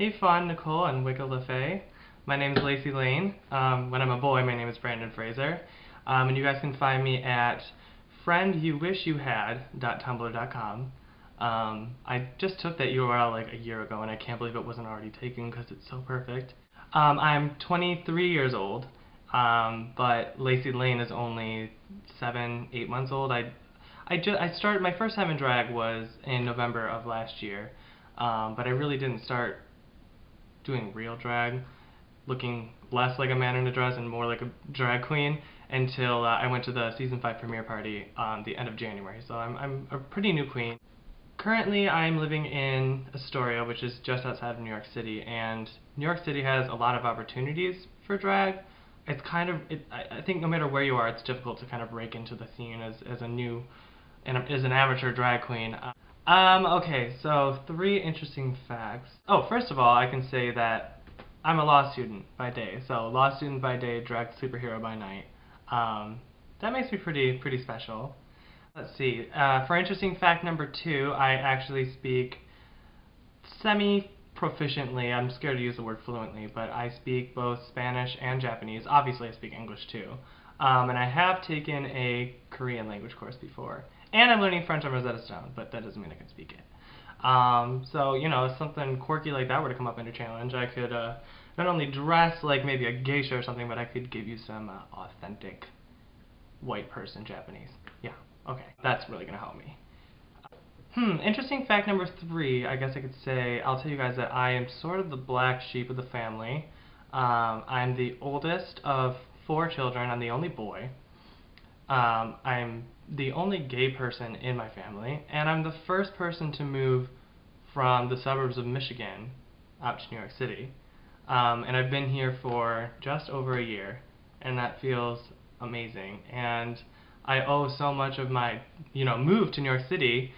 Hey Fawn, Nicole, and Wicca LaFay. My name is Lacy Lane. When I'm a boy, my name is Brandon Fraser. And you guys can find me at friendyouwishyouhad.tumblr.com. I just took that URL like a year ago, and I can't believe it wasn't already taken because it's so perfect. I'm 23 years old, but Lacy Lane is only 8 months old. I started, my first time in drag was in November of last year, but I really didn't start doing real drag, looking less like a man in a dress and more like a drag queen, until I went to the season 5 premiere party the end of January. So I'm a pretty new queen. Currently, I'm living in Astoria, which is just outside of New York City, and New York City has a lot of opportunities for drag. It's kind of, I think no matter where you are, it's difficult to kind of break into the scene as an amateur drag queen. Okay, so 3 interesting facts. Oh, first of all, I can say that I'm a law student by day. So law student by day, drag superhero by night. That makes me pretty special. Let's see. For interesting fact number 2, I actually speak semi-proficiently. I'm scared to use the word fluently, but I speak both Spanish and Japanese. Obviously, I speak English too. And I have taken a Korean language course before. And I'm learning French on Rosetta Stone, but that doesn't mean I can speak it. So, you know, if something quirky like that were to come up in a challenge, I could not only dress like maybe a geisha or something, but I could give you some authentic white person Japanese. Yeah, okay, that's really going to help me. Interesting fact number 3, I guess I could say, I'll tell you guys that I am sort of the black sheep of the family. I'm the oldest of 4 children. I'm the only boy. I'm the only gay person in my family, and I'm the first person to move from the suburbs of Michigan out to New York City. And I've been here for just over a year, and that feels amazing. And I owe so much of my, move to New York City.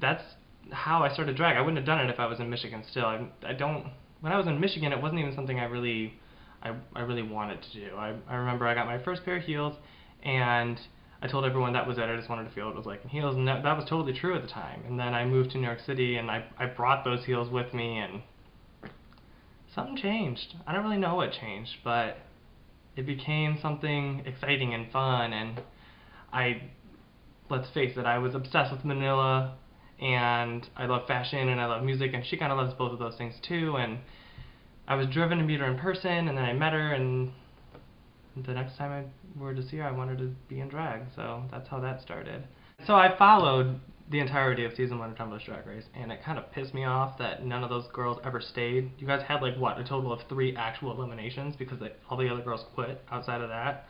That's how I started drag. I wouldn't have done it if I was in Michigan still. When I was in Michigan, it wasn't even something I really wanted to do. I remember I got my first pair of heels, and I told everyone that was it. I just wanted to feel what it was like in heels, and that was totally true at the time. And then I moved to New York City, and I brought those heels with me, and something changed. I don't really know what changed, but it became something exciting and fun, and let's face it, I was obsessed with Manila, and I love fashion, and I love music, and she kind of loves both of those things too, and I was driven to meet her in person, and then I met her, and the next time I were to see her, I wanted to be in drag, so that's how that started. So I followed the entirety of season 1 of Tumblr's Drag Race, and it kind of pissed me off that none of those girls ever stayed. You guys had like, what, a total of 3 actual eliminations because all the other girls quit outside of that.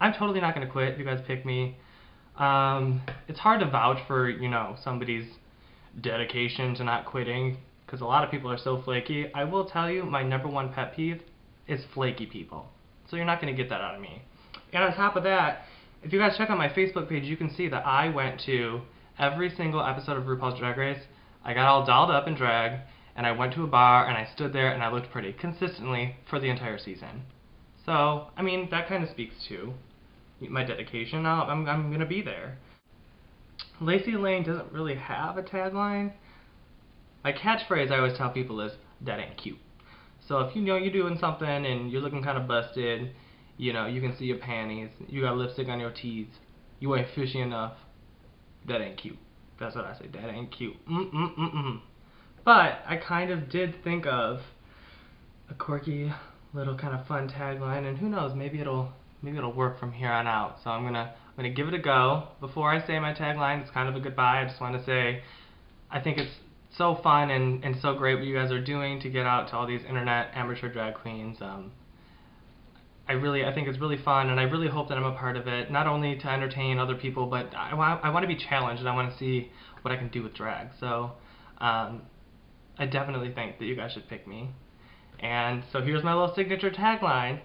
I'm totally not going to quit. You guys pick me. It's hard to vouch for, somebody's dedication to not quitting because a lot of people are so flaky. I will tell you, my #1 pet peeve is flaky people. So you're not going to get that out of me. And on top of that, if you guys check out my Facebook page, you can see that I went to every single episode of RuPaul's Drag Race. I got all dolled up in drag, and I went to a bar, and I stood there, and I looked pretty consistently for the entire season. So, I mean, that kind of speaks to my dedication. I'm going to be there. Lacy Lane doesn't really have a tagline. My catchphrase I always tell people is, "That ain't cute." So if you're doing something and you're looking kind of busted, you can see your panties, you got lipstick on your teeth, you ain't fishy enough, that ain't cute. That's what I say, that ain't cute. But I kind of did think of a quirky little kind of fun tagline, and who knows, maybe it'll work from here on out. So I'm gonna give it a go. Before I say my tagline, it's kind of a goodbye. I just want to say I think it's so fun and so great what you guys are doing to get out to all these internet amateur drag queens. I think it's really fun, and I really hope that I'm a part of it, not only to entertain other people, but I want to be challenged, and I want to see what I can do with drag. So I definitely think that you guys should pick me. And so here's my little signature tagline.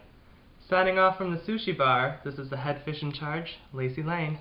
Signing off from the sushi bar, this is the head fish in charge, Lacy Lane.